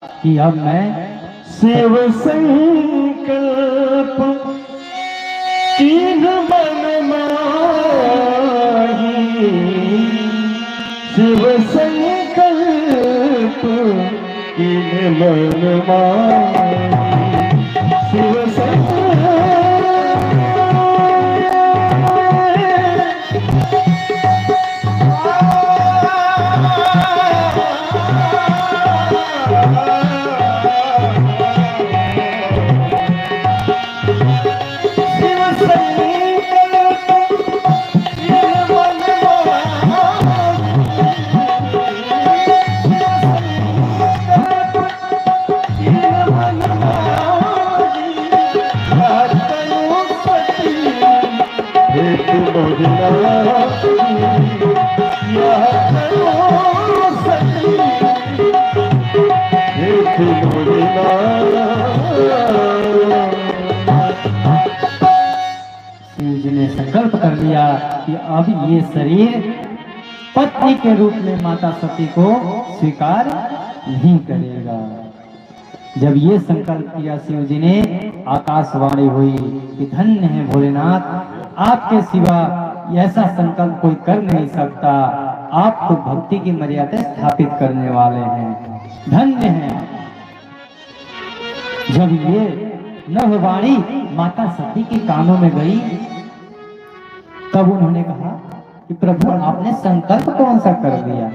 कि अब मैं शिव संकल्प तीन मन माही, शिव संकल्प तीन मन माही, शिव शिव जी ने संकल्प कर लिया कि अब ये शरीर पत्नी के रूप में माता सती को स्वीकार नहीं करेगा। जब ये संकल्प किया शिव जी ने, आकाशवाणी हुई कि धन्य है भोलेनाथ, आपके सिवा ऐसा संकल्प कोई कर नहीं सकता। आप तो भक्ति की मर्यादा स्थापित करने वाले हैं, धन्य हैं। जब ये नववाणी माता सती के कानों में गई, तब उन्होंने कहा कि प्रभु आपने संकल्प कौन सा कर लिया,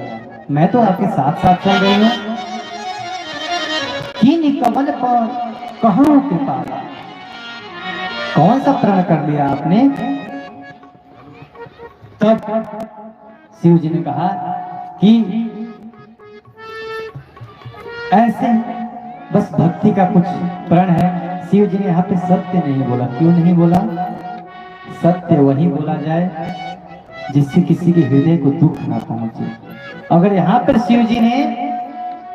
मैं तो आपके साथ साथ चल रही हूँ। कीन कमल पर कहाँ कृपा, कौन सा प्रण कर लिया आपने। तब शिव जी ने कहा कि ऐसे बस भक्ति का कुछ प्रण है। शिव जी ने यहाँ पे सत्य नहीं बोला। क्यों नहीं बोला? सत्य वही बोला जाए जिससे किसी के हृदय को दुख ना पहुंचे। अगर यहाँ पर शिव जी ने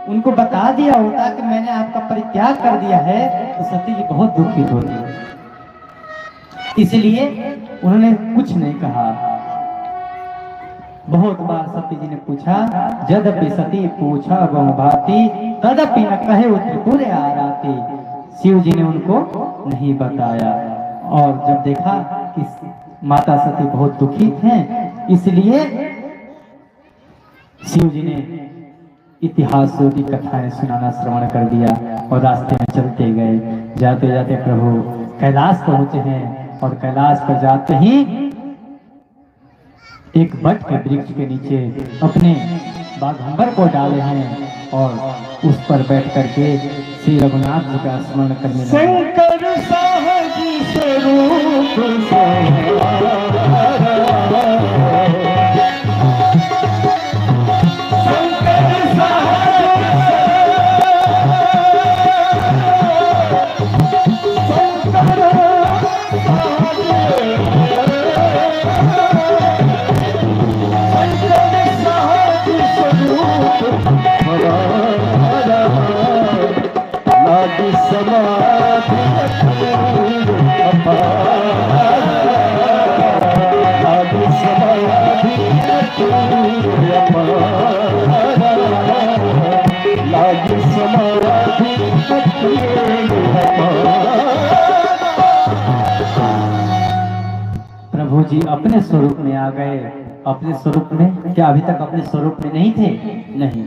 उनको बता दिया होता कि मैंने आपका परित्याग कर दिया है, तो सती जी बहुत दुखित होती। इसलिए उन्होंने कुछ नहीं कहा। बहुत बार सती जी ने पूछा, जदपि सती पूछा बहु भांति, तदपि न कहे त्रिपुर आराती। शिव जी ने उनको नहीं बताया। और जब देखा कि माता सती बहुत दुखित हैं, इसलिए शिव जी ने इतिहासों की कथाएं सुनाना श्रवण कर दिया और रास्ते में चलते गए। जाते जाते प्रभु कैलाश पहुंचे हैं और कैलाश पर जाते ही एक बट के वृक्ष के नीचे अपने बाघंबर को डाले हैं और उस पर बैठ करके श्री रघुनाथ जी का स्मरण करने लगे। शंकर साहब स्वरूप प्रभु जी अपने स्वरूप में आ गए। अपने स्वरूप में क्या अभी तक अपने स्वरूप में नहीं थे? नहीं,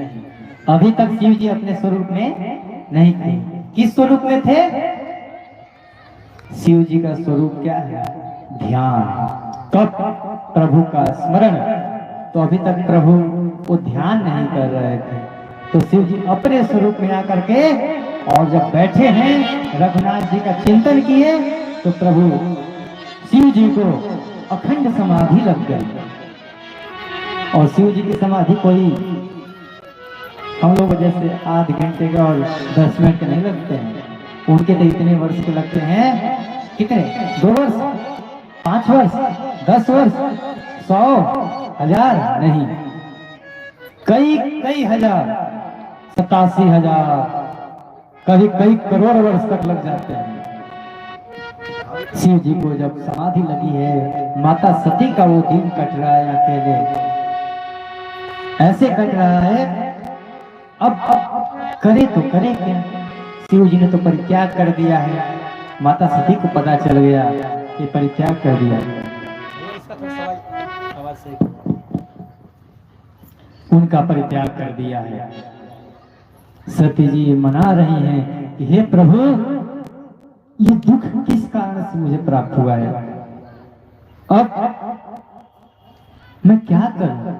अभी तक शिव जी अपने स्वरूप में नहीं थे। किस स्वरूप में थे? शिव जी का स्वरूप क्या है? ध्यान। कब? प्रभु का स्मरण। तो अभी तक प्रभु वो ध्यान नहीं कर रहे थे। तो शिव जी अपने स्वरूप में आकर के और जब बैठे हैं रघुनाथ जी का चिंतन किए, तो प्रभु शिव जी को अखंड समाधि लग गई। और शिव जी की समाधि कोई हम लोग जैसे आध घंटे का और 10 मिनट के नहीं लगते हैं। उनके तो इतने वर्ष के लगते हैं। कितने? 2 वर्ष, 5 वर्ष, 10 वर्ष, 100, 1000 नहीं, कई हजार, 87,000, कभी कई करोड़ वर्ष तक लग जाते हैं। शिव जी को जब समाधि लगी है, माता सती का वो दिन कट रहा है अकेले, ऐसे कट रहा है अब करे तो करे क्या? शिव जी ने तो परित्याग कर दिया है। माता सती को पता चल गया कि परित्याग कर दिया। उनका परित्याग कर दिया है। सती जी मना रही हैं कि हे प्रभु, ये दुख किस कारण से मुझे प्राप्त हुआ है? अब मैं क्या करूं?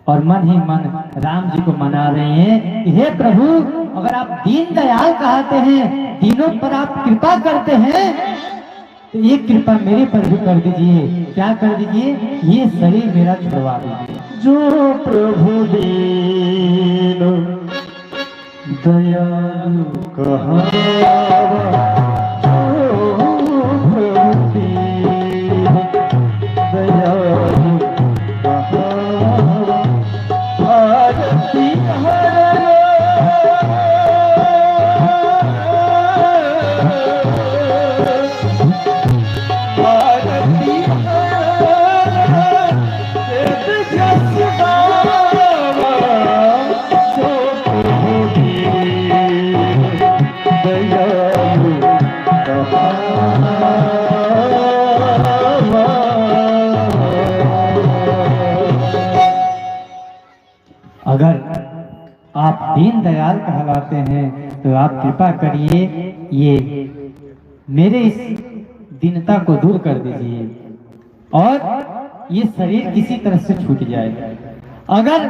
और मन ही मन राम जी को मना रहे हैं कि हे प्रभु, अगर आप दीन दयाल कहते हैं, दीनों पर आप कृपा करते हैं, तो एक कृपा मेरे पर भी कर दीजिए। क्या कर दीजिए? ये शरीर मेरा छुड़वा दीजिए। जो प्रभु दीन दयालु कहावा, जो प्रभु दीन दयालु कहावा, आरती हरण आरती हरण तेज जस गावा, जो प्रभु दीन दयालु कहावा। अगर आप दीन दयाल कहलाते हैं तो आप कृपा करिए, ये मेरे इस दीनता को दूर कर दीजिए और ये शरीर किसी तरह से छूट जाए। अगर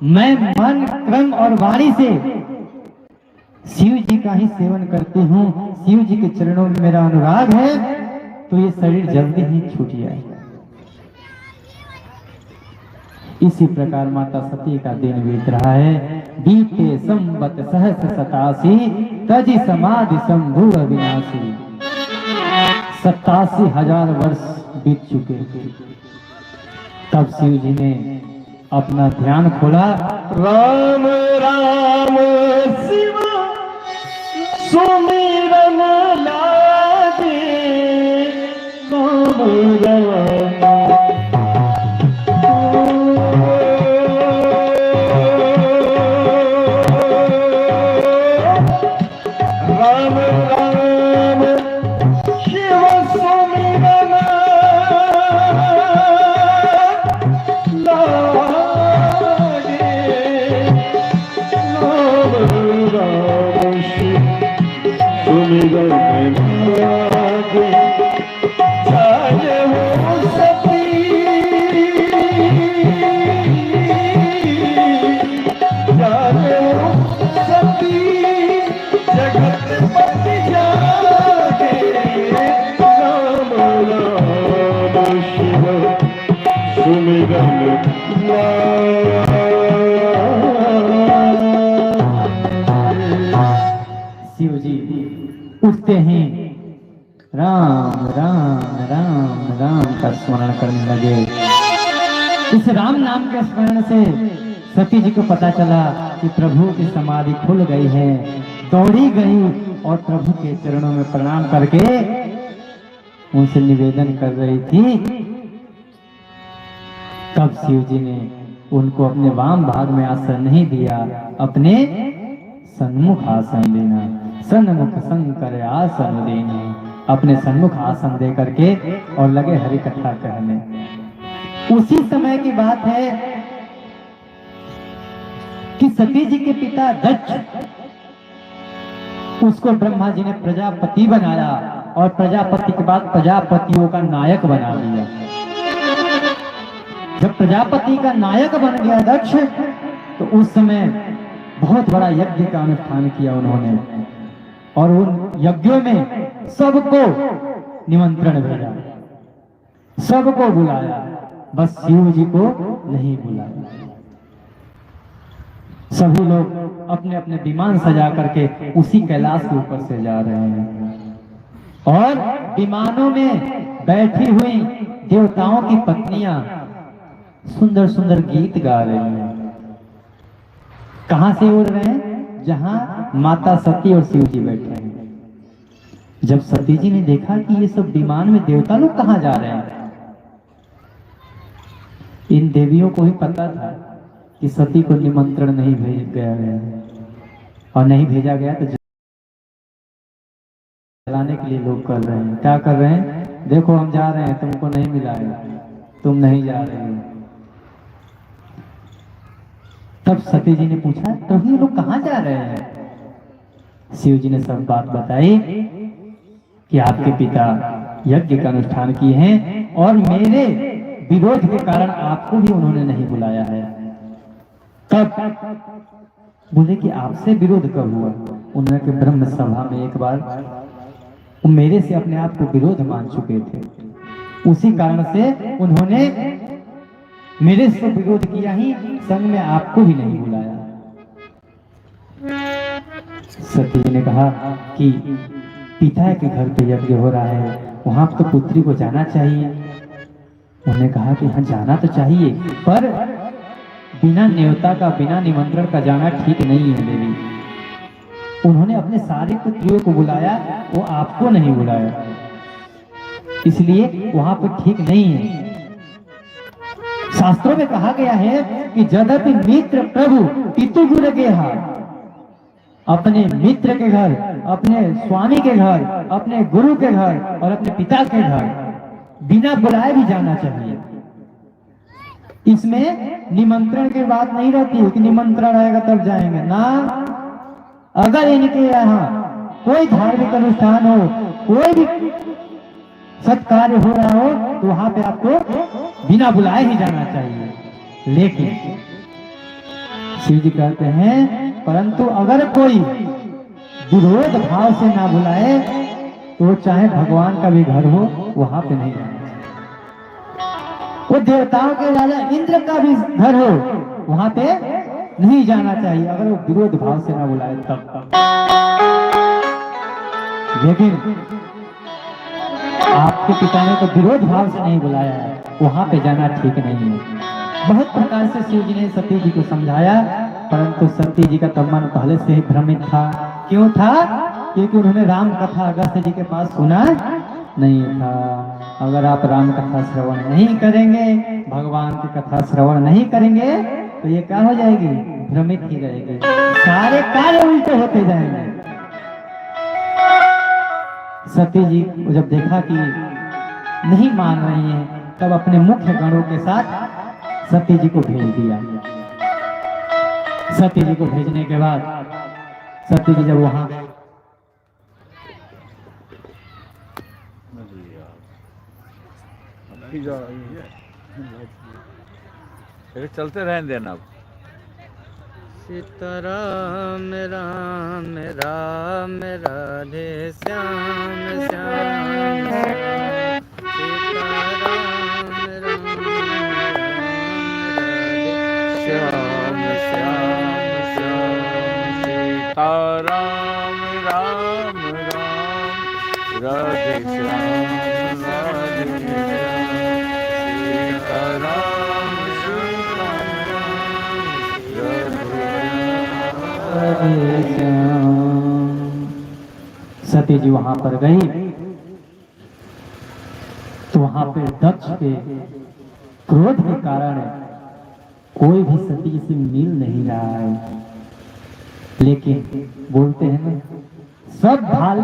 मैं मन, क्रम और वाणी से शिव जी का ही सेवन करती हूँ, शिव जी के चरणों में मेरा अनुराग है, तो ये शरीर जल्दी ही छूट जाए। इसी प्रकार माता सती का दिन बीत रहा है। बीते संवत सहस्र 87 तजी समाधि शंभु अविनाशी। 87,000 वर्ष बीत चुके थे। तब शिव जी ने अपना ध्यान खोला। राम राम शिव सुमिरन लागे, राम राम राम राम शिव सुमिरन लागे, राम राम शिव सुमिरन लागे, जाने वो सती जाने वो सती जगत पति जागे, राम राम शिव सुमिरन लागे। शिव जी उठते हैं, राम राम राम राम का स्मरण करने लगे। इस राम नाम के स्मरण से सती जी को पता चला कि प्रभु की समाधि खुल गई है। दौड़ी गई और प्रभु के चरणों में प्रणाम करके उनसे निवेदन कर रही थी। तब शिव जी ने उनको अपने वाम भाग में आसन नहीं दिया, अपने सन्मुख आसन देना। सन्मुख शंकर आसन देना, अपने सन्मुख आसन दे करके और लगे हरि कथा कहने। उसी समय की बात है कि सती जी के पिता दक्ष, उसको ब्रह्मा जी ने प्रजापति बनाया और प्रजापति के बाद प्रजापतियों का नायक बना दिया। जब प्रजापति का नायक बन गया दक्ष, तो उस समय बहुत बड़ा यज्ञ का अनुष्ठान किया उन्होंने और उन यज्ञों में सबको निमंत्रण भेजा, सबको बुलाया, बस शिव जी को नहीं बुलाया। सभी लोग अपने अपने विमान सजा करके उसी कैलाश के ऊपर से जा रहे हैं और विमानों में बैठी हुई देवताओं की पत्नियां सुंदर सुंदर गीत गा रही हैं। कहां से उड़ रहे हैं? जहां माता सती और शिव जी बैठे हैं। जब सती जी ने देखा कि ये सब विमान में देवता लोग कहां जा रहे हैं, इन देवियों को ही पता था कि सती को निमंत्रण नहीं भेज गया है, और नहीं भेजा गया तो जलाने के लिए लोग कर रहे हैं। क्या कर रहे हैं? देखो हम जा रहे हैं, तुमको नहीं मिला है, तुम नहीं जा रहे हो। तब सती जी ने पूछा, तो ये लोग कहाँ जा रहे हैं? शिव जी ने सब बात बताई कि आपके पिता यज्ञ का अनुष्ठान किए हैं और मेरे विरोध के कारण आपको भी उन्होंने नहीं बुलाया है। कब? बोले कि आपसे विरोध कब हुआ? उन्होंने कि ब्रह्म सभा में एक बार वो मेरे से अपने आप को विरोध मान चुके थे, उसी कारण से उन्होंने मेरे से विरोध किया ही, संग में आपको भी नहीं बुलाया। सती जी ने कहा कि पिता के घर पे यज्ञ हो रहा है, वहां तो पुत्री को जाना चाहिए। उन्होंने कहा कि हाँ जाना तो चाहिए, पर बिना न्योता का, बिना निमंत्रण का जाना ठीक नहीं है देवी। उन्होंने अपने सारे पुत्रियों को बुलाया, वो आपको नहीं बुलाया, इसलिए वहां पर ठीक नहीं है। शास्त्रों में कहा गया है कि यद्यपि मित्र प्रभु पितु गुरु के हाथ, अपने मित्र के घर, अपने स्वामी के घर, अपने गुरु के घर और अपने पिता के घर बिना बुलाए भी जाना चाहिए। इसमें निमंत्रण की बात नहीं रहती है कि निमंत्रण रहेगा तब जाएंगे ना। अगर इनके यहाँ कोई धार्मिक अनुष्ठान हो, कोई भी सत्कार्य हो रहा हो, तो वहां पे आपको बिना बुलाए ही जाना चाहिए। लेकिन शिव जी कहते हैं परंतु अगर कोई विरोध भाव से ना बुलाए तो चाहे भगवान का भी घर हो, वहां पे नहीं जाना चाहिए। वो देवताओं के राजा इंद्र का भी घर हो, वहां पे नहीं जाना चाहिए, अगर वो विरोध भाव से ना बुलाए तब। लेकिन आपके पिता ने तो विरोध भाव से नहीं बुलाया है, वहां पे जाना ठीक नहीं है। बहुत प्रकार से शिव जी ने सती जी को समझाया, परंतु सती जी का तो मन पहले से ही भ्रमित था। क्यों था? क्योंकि उन्होंने राम कथा अगस्त्य जी के पास सुना नहीं था। अगर आप राम कथा श्रवण नहीं करेंगे, भगवान की कथा श्रवण नहीं करेंगे, तो ये क्या हो जाएगी? भ्रमित ही रहेगी, सारे कार्य उल्टे होते जाएंगे। सती जी को जब देखा कि नहीं मान रही है, तब अपने मुख्य गणों के साथ सती जी को भेज दिया। सती जी को भेजने के बाद सती जी जब वहां चलते रहने देना। सीताराम राम राम राधे श्याम श्याम श्याम, सीताराम राम श्याम श्याम श्याम, सीताराम राम राम राधे श्याम राधे श्याम, सीताराम सती जी वहां पर गई तो वहां पे दक्ष के क्रोध के कारण कोई भी सती से मिल नहीं रहा है। लेकिन बोलते हैं ना, सब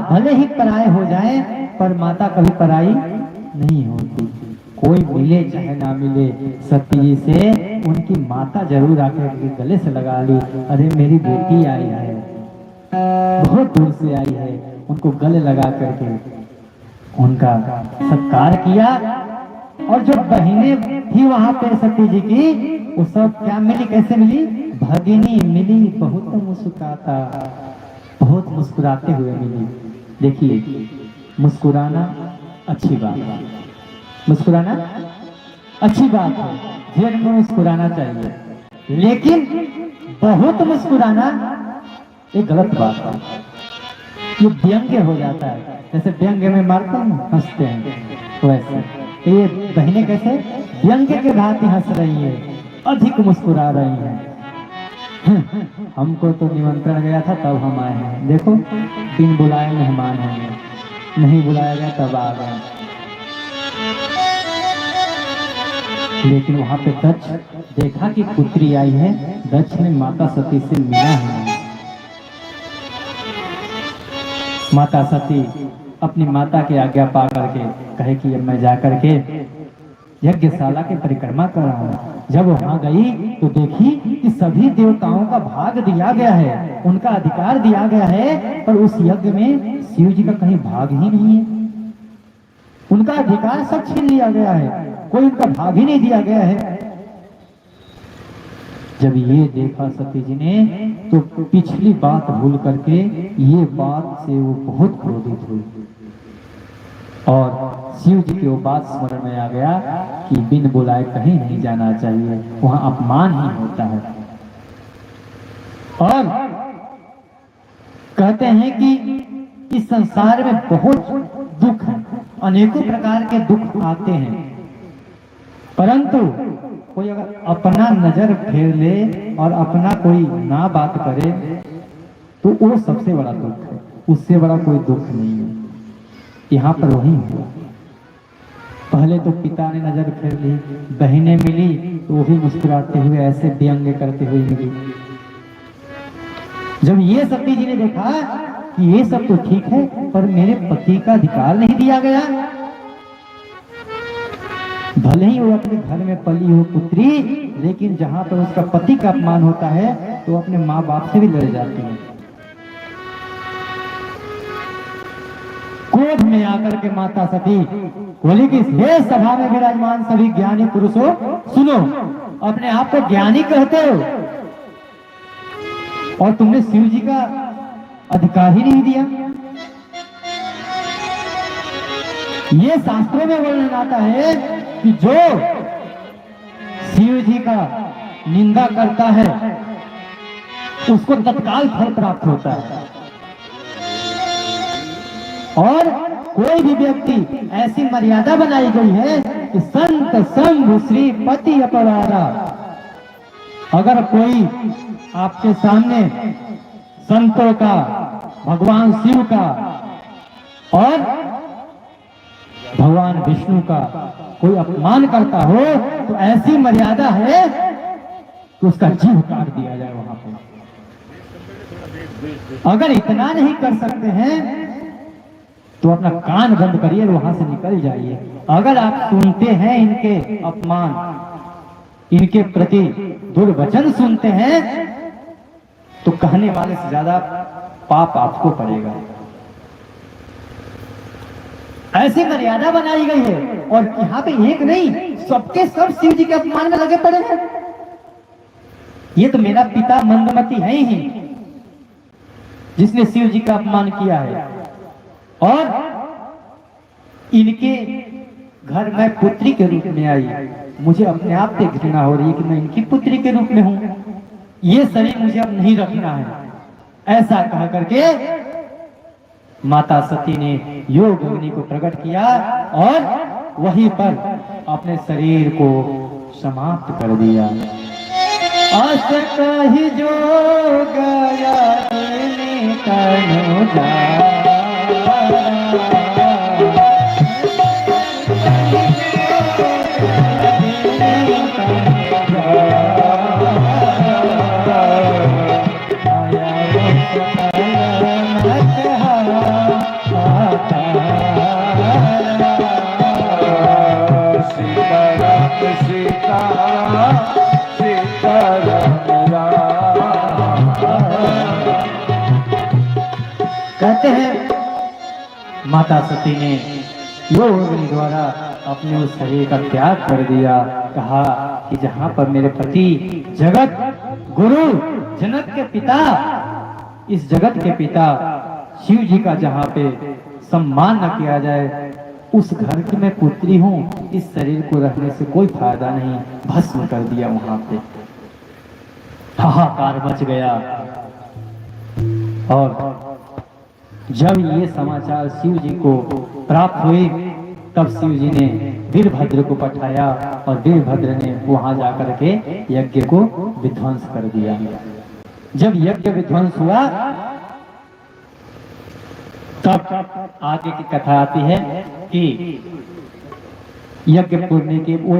भले ही पराये हो जाए, पर माता कभी पराई नहीं होती। कोई मिले चाहे ना मिले, सती जी से उनकी माता जरूर आकर के गले से लगा ली, अरे मेरी बेटी आई है, बहुत दूर से आई है, उनको गले लगा करके उनका सत्कार किया। और जो बहनें थी वहां पे सती जी की, वो सब क्या मिली, कैसे मिली? भगिनी मिली, बहुत मुस्कुराता, बहुत मुस्कुराते हुए मिली। देखिए, मुस्कुराना अच्छी बात है, मुस्कुराना अच्छी बात है, जीवन में मुस्कुराना चाहिए। लेकिन बहुत मुस्कुराना ये गलत बात है, ये व्यंग्य हो जाता है। जैसे व्यंग्य में मारते हैं, हंसते हैं, तो वैसे ये बहने कैसे व्यंग्य के भांति हंस रही है, अधिक मुस्कुरा रही है। हमको तो निमंत्रण गया था तब हम आए हैं, देखो बिन बुलाए मेहमान हैं, नहीं बुलाया गया तब आ गए। लेकिन वहां पे दक्ष देखा कि पुत्री आई है, दक्ष ने माता सती से मिला है। माता सती अपनी माता की आज्ञा पा करके कहे कि अब मैं जा करके यज्ञशाला की परिक्रमा कर रहा हूँ। जब वहां गई तो देखी कि सभी देवताओं का भाग दिया गया है, उनका अधिकार दिया गया है, पर उस यज्ञ में शिव जी का कहीं भाग ही नहीं है। उनका अधिकार सब छीन लिया गया है, कोई उनका भाग ही नहीं दिया गया है। जब ये देखा सती जी ने तो पिछली बात भूल करके ये बात से वो बहुत क्रोधित हुई और शिव जी की वो बात स्मरण में आ गया कि बिन बुलाए कहीं नहीं जाना चाहिए, वहां अपमान ही होता है। और कहते हैं कि इस संसार में बहुत दुख है, अनेकों प्रकार के दुख आते हैं, परंतु कोई अगर अपना नजर फेर ले और अपना कोई ना बात करे तो वो सबसे बड़ा दुख है, उससे बड़ा कोई दुख नहीं है। यहाँ पर वही हुआ। पहले तो पिता ने नजर फेर ली, बहनें मिली तो वो भी मुस्कुराते हुए ऐसे व्यंग्य करते हुए मिली। जब ये सती जी ने देखा कि ये सब तो ठीक है पर मेरे पति का अधिकार नहीं दिया गया, भले ही वो अपने घर में पली हो पुत्री, लेकिन जहां पर उसका पति का अपमान होता है तो अपने माँ बाप से भी लड़ जाती है। क्रोध में आकर के माता सती बोली कि हे सभा में विराजमान सभी ज्ञानी पुरुषों, सुनो, अपने आप को ज्ञानी कहते हो और तुमने शिव जी का अधिकार ही नहीं दिया। ये शास्त्रों में वर्णन आता है कि जो शिव जी का निंदा करता है उसको तत्काल फल प्राप्त होता है, और कोई भी व्यक्ति ऐसी मर्यादा बनाई गई है कि संत शंभु श्री पति अपराधा। अगर कोई आपके सामने संतों का, भगवान शिव का और भगवान विष्णु का कोई अपमान करता हो तो ऐसी मर्यादा है कि उसका जीव काट दिया जाए वहां पर। अगर इतना नहीं कर सकते हैं तो अपना कान बंद करिए, वहां से निकल जाइए। अगर आप सुनते हैं इनके अपमान, इनके प्रति दुर्वचन सुनते हैं तो कहने वाले से ज्यादा पाप आपको पड़ेगा। ऐसी मर्यादा बनाई गई है और यहाँ पे एक नहीं, सबके सब शिव जी के अपमान में लगे पड़े हैं। ये तो मेरा पिता मंदमती है ही जिसने शिव जी का अपमान किया है, और इनके घर में पुत्री के रूप में आई, मुझे अपने आप पे घृणा हो रही है कि मैं इनकी पुत्री के रूप में हूं, ये शरीर मुझे अब नहीं रखना है। ऐसा कह करके माता सती ने योग अग्नि को प्रकट किया और वहीं पर अपने शरीर को समाप्त कर दिया। अस कहि जो गया तनु जा कहते हैं माता सती ने योग अग्नि द्वारा अपने उस शरीर का त्याग कर दिया। कहा कि जहां पर मेरे पति जगत गुरु जनक के पिता, इस जगत के पिता शिव जी का जहां पे सम्मान न किया जाए, उस घर की मैं पुत्री हूं, इस शरीर को रहने से कोई फायदा नहीं, भस्म कर दिया। वहां पे हाहाकार मच गया और जब ये समाचार शिव जी को प्राप्त हुए तब शिव जी ने वीरभद्र को पठाया और वीरभद्र ने वहां जाकर के यज्ञ को विध्वंस कर दिया। जब यज्ञ विध्वंस हुआ तब आगे की कथा आती है कि यज्ञ पूर्ण के वो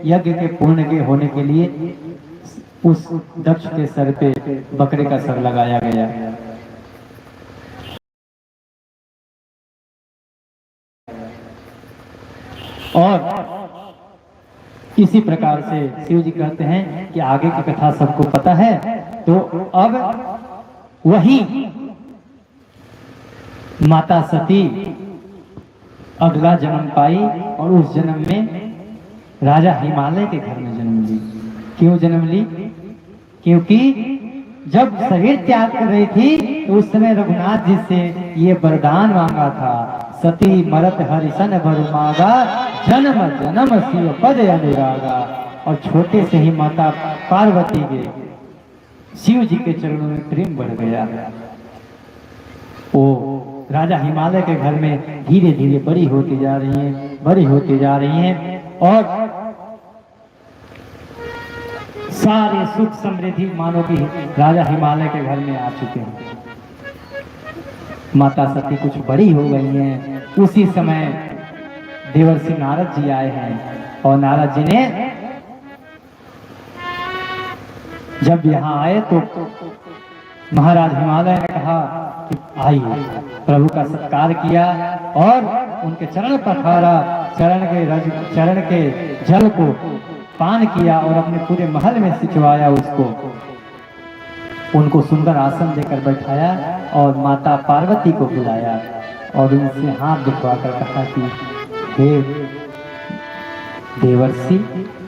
यज्ञ के पूर्ण के होने के लिए उस दक्ष के सर पे बकरे का सर लगाया गया। और इसी प्रकार से शिव जी कहते हैं कि आगे की कथा सबको पता है, तो अब वही माता सती अगला जन्म पाई और उस जन्म में राजा हिमालय के घर में जन्म ली। क्यों जन्म ली? क्योंकि जब शरीर त्याग कर रही थी तो उस समय रघुनाथ जी से ये वरदान मांगा था, सती मरत हरिशन बर मांगा, जन्म जन्म शिव पद अनुरागा। और छोटे से ही माता पार्वती के शिव जी के चरणों में प्रेम बढ़ गया। वो राजा हिमालय के घर में धीरे धीरे बड़ी होती जा रही हैं, बड़ी होती जा रही हैं और सारे सुख समृद्धि मानो कि राजा हिमालय के घर में आ चुके हैं। माता सती कुछ बड़ी हो गई हैं। उसी समय देवर्षि नारद जी आए हैं और नारद जी ने जब यहाँ आए तो महाराज हिमालय ने कहा कि आइए, प्रभु का सत्कार किया और उनके चरण पखारा, चरण के जल को पान किया और अपने पूरे महल में सिंचवाया उसको। उनको सुंदर आसन देकर बैठाया और माता पार्वती को बुलाया और उनसे हाथ दिखवाकर कहा कि हे देवर्षि,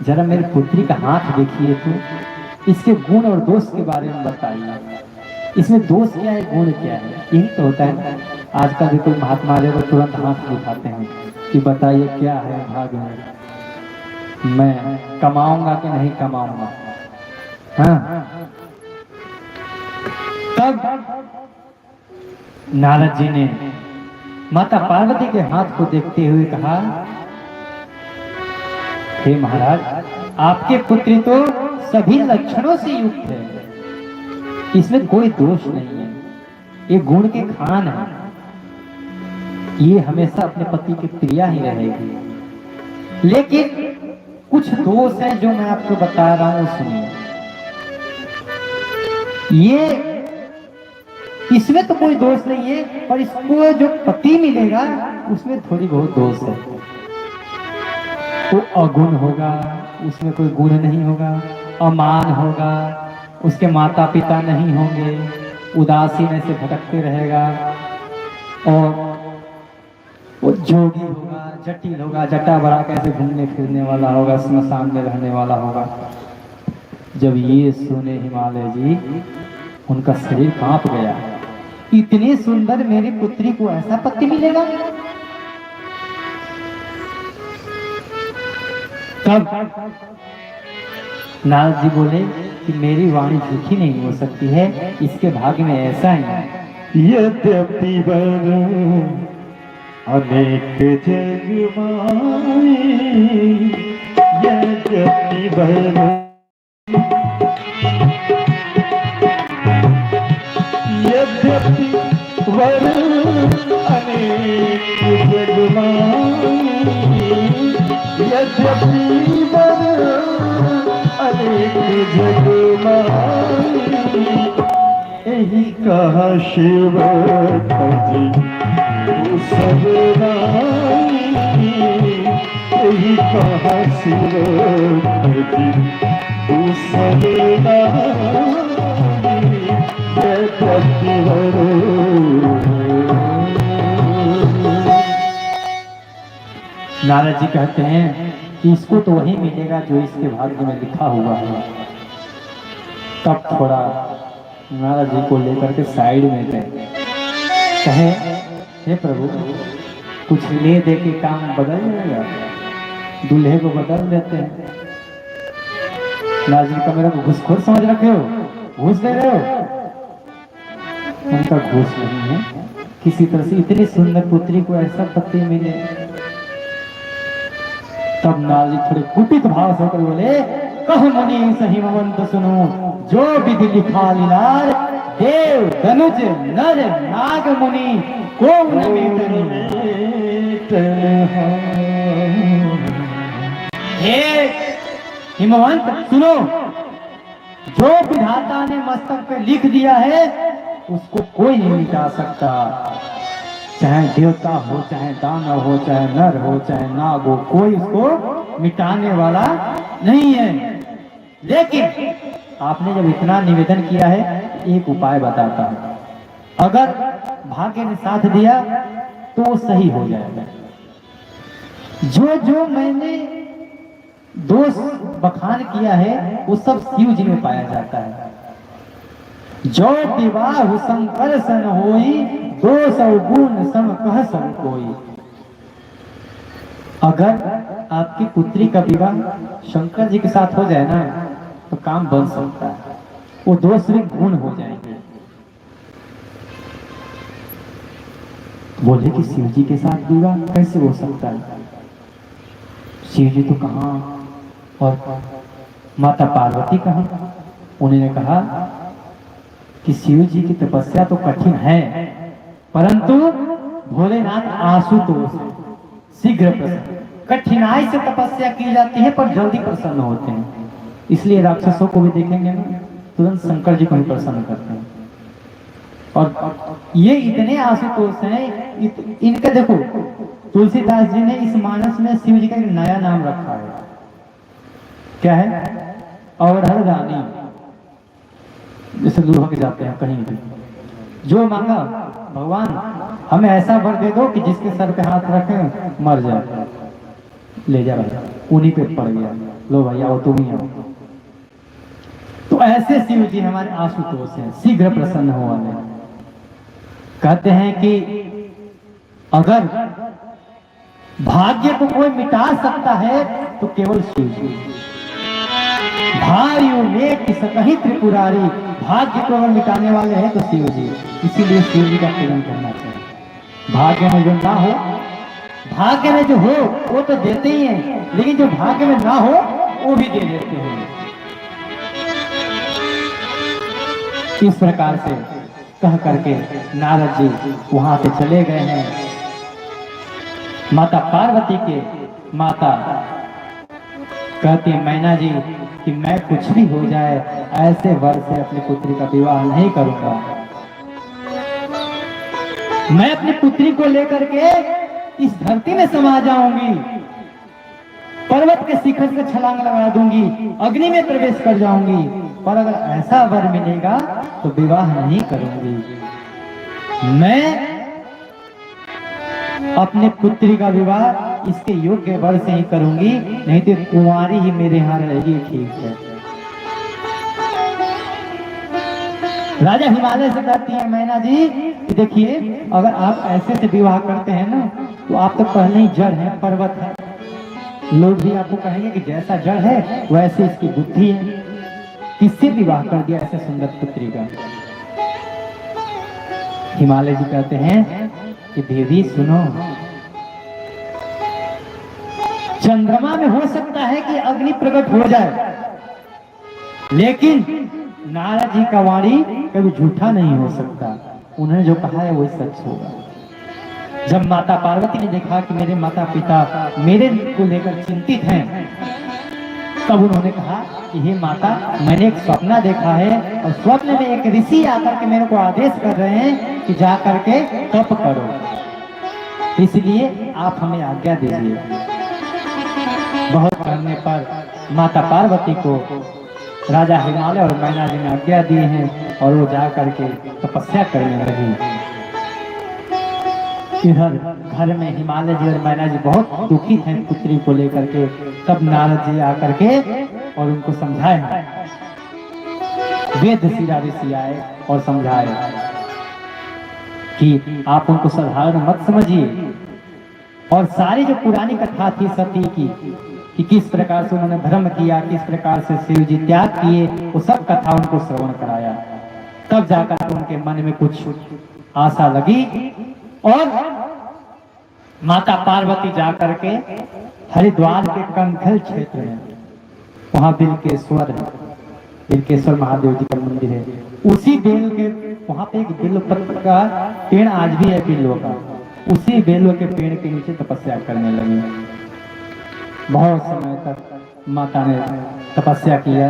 जरा मेरी पुत्री का हाथ देखिए, तो इसके गुण और दोष के बारे में बताइए। इसमें दोष क्या है, गुण क्या है? यही तो होता है। आजकल भी कोई महात्मा आ जाए तो तुरंत हाथ दिखाते हैं कि बताइए क्या है भाग्य में, मैं कमाऊंगा कि नहीं कमाऊंगा। हाँ, तब नारद जी ने माता पार्वती के हाथ को देखते हुए कहा, हे महाराज, आपके पुत्री तो सभी लक्षणों से युक्त है, इसमें कोई दोष नहीं है, ये गुण के खान है, ये हमेशा अपने पति की प्रिया ही रहेगी। लेकिन कुछ दोष हैं जो मैं आपको बता रहा हूं, सुनिए। ये इसमें तो कोई दोष नहीं है, पर इसको जो पति मिलेगा उसमें थोड़ी बहुत दोष है। वो अगुण होगा, उसमें कोई गुण नहीं होगा, अमान होगा, उसके माता पिता नहीं होंगे, उदासीन से भटकते रहेगा और वो जोगी होगा, जटिल होगा, जटा बड़ा कैसे घूमने फिरने वाला होगा, स्मशान में रहने वाला होगा। जब ये सुने हिमालय जी, उनका शरीर कांप गया। इतनी सुंदर मेरी पुत्री को ऐसा पति मिलेगा? तब नारद जी बोले कि मेरी वाणी झूठी नहीं हो सकती है, इसके भाग्य में ऐसा ही है। यद्यपि वर अनेक जग माए, यद्यपि वर यद्यपि वर अनेक जग माए, यद्यपि वर अनेक जग माए, यही कहा शिव जी सबनाई, यही कहा शिव जी सबनाई, नारद जी कहते हैं कि इसको तो वही मिलेगा जो इसके भाग्य में लिखा हुआ है। तब थोड़ा नारद जी को लेकर के साइड में गए, कहे हे प्रभु, कुछ ले दे के काम बदल जाएगा, दूल्हे को बदल देते हैं। नारद जी का मेरे को घूसखोर समझ रखे हो, घूस दे रहे हो? उनका घूस नहीं है, किसी तरह से इतनी सुंदर पुत्री को ऐसा पति मिले। तब नारद जी थोड़े कुपित भाव से होकर बोले, कह मुनि सही भवंत सुनो, जो विधि लिखा लीलार, देव धनुज नर नाग मुनि को हे हिमवंत सुनो, जो विधाता ने मस्तक पे लिख दिया है उसको कोई नहीं मिटा सकता। चाहे देवता हो, चाहे दानव हो, चाहे नर हो, चाहे नाग हो, कोई उसको मिटाने वाला नहीं है। लेकिन आपने जब इतना निवेदन किया है, एक उपाय बताता हूं। अगर भाग्य ने साथ दिया तो वो सही हो जाएगा। जो जो मैंने दोष बखान किया है वो सब शिव जी में पाया जाता है। जो विवाह शंकर सन होई, दोष गुण सम कह सम कोई। अगर आपकी पुत्री का विवाह शंकर जी के साथ हो जाए ना तो काम बन सकता है, वो दोष भी गुण हो जाएंगे। बोले कि शिव जी के साथ विवाह कैसे हो सकता है? शिव जी तो कहाँ और माता पार्वती कहाँ? उन्होंने कहा कि शिव जी की तपस्या तो कठिन है, परंतु भोलेनाथ आशुतोष है, शीघ्र प्रसन्न। कठिनाई से तपस्या की जाती है पर जल्दी प्रसन्न होते हैं। इसलिए राक्षसों को भी देखेंगे ना, तुरंत शंकर जी को ही प्रसन्न करते हैं। और ये इतने आशुतोष हैं, इनका देखो तुलसीदास जी ने इस मानस में शिव जी का एक नया नाम रखा है। क्या है? अवधर रानी। जैसे दूर होके जाते हैं कहीं भी, जो मांगा भगवान हमें ऐसा वर दे दो कि जिसके सर पे हाथ रखे मर जाए, ले जा भैया, उन्हीं पे पड़ गया, लो भैया वो तुम ही हो। तो ऐसे शिव जी हमारे आशुतोष हैं, शीघ्र प्रसन्न हो वाले। कहते हैं कि अगर भाग्य को कोई मिटा सकता है तो केवल शिव जी। भाइयों ने कहीं त्रिपुरारी, भाग्य को अगर मिटाने वाले हैं तो शिव जी। इसीलिए शिव जी का पूजन करना चाहिए। भाग्य में जो ना हो, भाग्य में जो हो वो तो देते ही हैं, लेकिन जो भाग्य में ना हो वो भी दे देते हैं। इस प्रकार से कह करके नारद जी वहां से चले गए हैं। माता पार्वती के माता कहती है मैना जी कि मैं कुछ भी हो जाए ऐसे वर से अपनी पुत्री का विवाह नहीं करूंगा। मैं अपनी पुत्री को लेकर के इस धरती में समा जाऊंगी, पर्वत के शिखर से छलांग लगा दूंगी, अग्नि में प्रवेश कर जाऊंगी, पर अगर ऐसा वर मिलेगा तो विवाह नहीं करूंगी। मैं अपने पुत्री का विवाह इसके योग्य वर से ही करूंगी, नहीं तो कुंवारी ही मेरे यहाँ रहेगी। ठीक है। राजा हिमालय से कहती है मैना जी देखिए अगर आप ऐसे से विवाह करते हैं ना तो आप तो पहले ही जड़ है, पर्वत है। लोग भी आपको कहेंगे कि जैसा जड़ है वैसे इसकी बुद्धि है, किससे विवाह कर दिया ऐसे सुंदर पुत्री का। हिमालय जी कहते हैं कि देवी सुनो, चंद्रमा में हो सकता है कि अग्नि प्रकट हो जाए, लेकिन नारद जी का वाणी कभी झूठा नहीं हो सकता। उन्होंने जो कहा है वही सच होगा। जब माता पार्वती ने देखा कि मेरे माता पिता मेरे को लेकर चिंतित हैं, तब उन्होंने कहा कि हे माता मैंने एक सपना देखा है और स्वप्न में एक ऋषि आकर के मेरे को आदेश कर रहे हैं कि जा करके तप करो, इसलिए आप हमें आज्ञा दीजिए। बहुत करने पर माता पार्वती को राजा हिमालय और मैना जी ने आज्ञा दी है और वो जा करके तपस्या करने लगी। इधर घर में हिमालय जी और मैना जी बहुत दुखी थे पुत्री को लेकर के। तब नारद जी आकर के और उनको समझाए, वेद शिरा ऋषि आए और समझाए कि आप उनको साधारण मत समझिए, और सारी जो पुरानी कथा थी सती की कि किस प्रकार से उन्होंने धर्म किया, किस प्रकार से शिव जी त्याग किए, वो सब कथा उनको श्रवण कराया। तब जाकर उनके मन में कुछ आशा लगी और माता पार्वती जाकर के हरिद्वार के कंखल क्षेत्र में, वहां बिलकेश्वर है, बिलकेश्वर महादेव जी का मंदिर है, उसी बेल के वहां पे एक बिल्व पत्र का पेड़ आज भी है, बिल्व का, उसी बेल के पेड़ के नीचे तपस्या करने लगे। बहुत समय तक माता ने तपस्या किया।